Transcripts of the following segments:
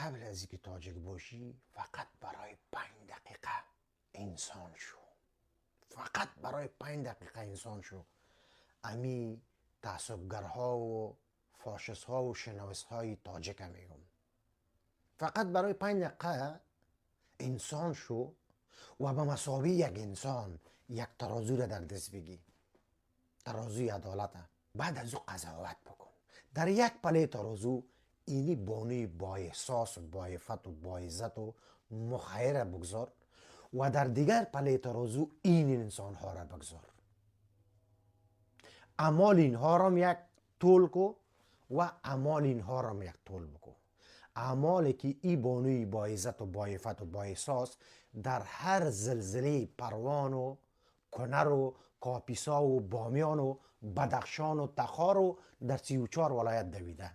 قبل از اینکه تاجیک باشی فقط برای 5 دقیقه انسان شو. فقط برای 5 دقیقه انسان شو. امی تعصبگرها و فاشست ها و شنوست های تاجیک میگم، فقط برای 5 دقیقه انسان شو و به مساوی یک انسان یک ترازو را در دست بگی، ترازوی عدالت. بعد از او قضاوت بکن. در یک پله ترازو اینی بانوی با احساس و با عفت و با عزت و مخیر بگذار و در دیگر پله ترازو این انسان ها را بگذار. اعمال اینها را یک طول کو و اعمال اینها را یک طول بکو. اعمالی که ای بانوی با عزت و با عفت و با احساس در هر زلزله پروان و کنر و کاپیسا و بامیان و بدخشان و تخار و در 34 ولایت دویده،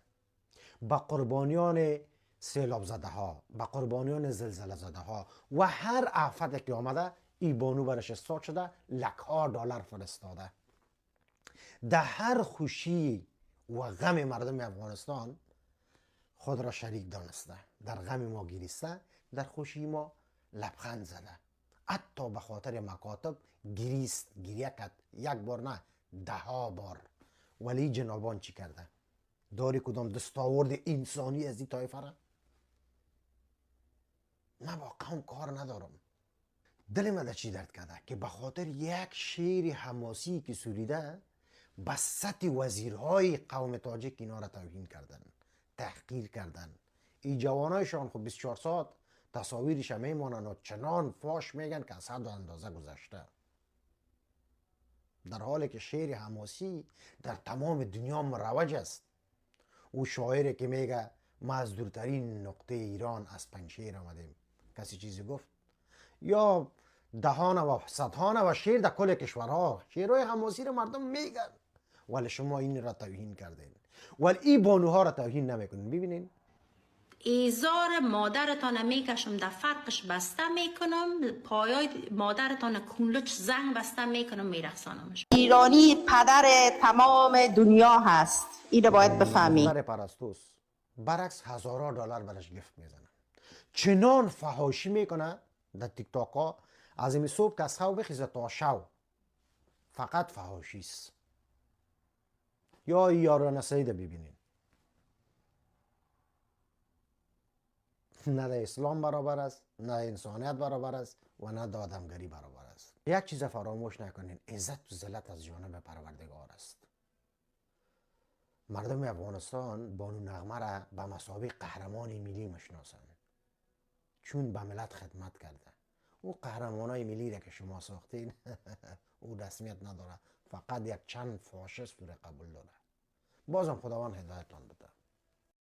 با قربانیان سیلاب زده ها، با قربانیان زلزله زده ها و هر آفت که آمده ای بانو برش استاد شده، لکها دلار فرستاده. در هر خوشی و غم مردم افغانستان خود را شریک دانسته، در غم ما گریسته، در خوشی ما لبخند زده، حتی به خاطر مکاتب گریست، گریه کرد، یک بار نه 10 بار. ولی جنابان چی کرده؟ داری کدام دستاورد انسانی از این طایفه را؟ من با قوم کار ندارم. دل من چی درد کرده که به خاطر یک شعر حماسی که سرویده به سطح وزیرهای قوم تاجیک اینا را توهین کردن، تحقیر کردن. این جوانایشان خود 24 ساعت تصاویرش میمانن و چنان فاش میگن که از حد و اندازه گذشته، در حالی که شعر حماسی در تمام دنیا مروج است. او شاعری که میگه ما از دورترین نقطه ایران از پنجشیر آمدیم، کسی چیزی گفت؟ یا دهانه و صدهانه و شعر در کل کشورها شعرهای حماسی رو مردم میگن، ولی شما این را توهین کردین، ولی این بانوها را توهین نمیکنین. ببینین ایزار مادرتان میکشم، در فرقش بسته میکنم، پایای مادرتان کونلچ زنگ بسته میکنم، میرخسانمش. ایرانی پدر تمام دنیا هست، اینو باید بفهمی. دختر پرستوس برعکس هزارها دلار برش گفت میزنن، چنان فحاشی میکنه در تیک تاک ها، از این صبح که از خواب بخیزه تا شو فقط فحاشی است. یا یاران سعید ببینین، نه در اسلام برابر است، نه انسانیت برابر است و نه در آدمگری برابر است. یک چیز فراموش نکنین، عزت و ذلت از جانب پروردگار است. مردم افغانستان بانو نغمه را به مثابه قهرمان ملی میشناسند، چون به ملت خدمت کرده. او قهرمانای ملی را که شما ساختین او رسمیت نداره، فقط یک چند فاشست رو قبول داره. بازم خداوند هدایتتان بده.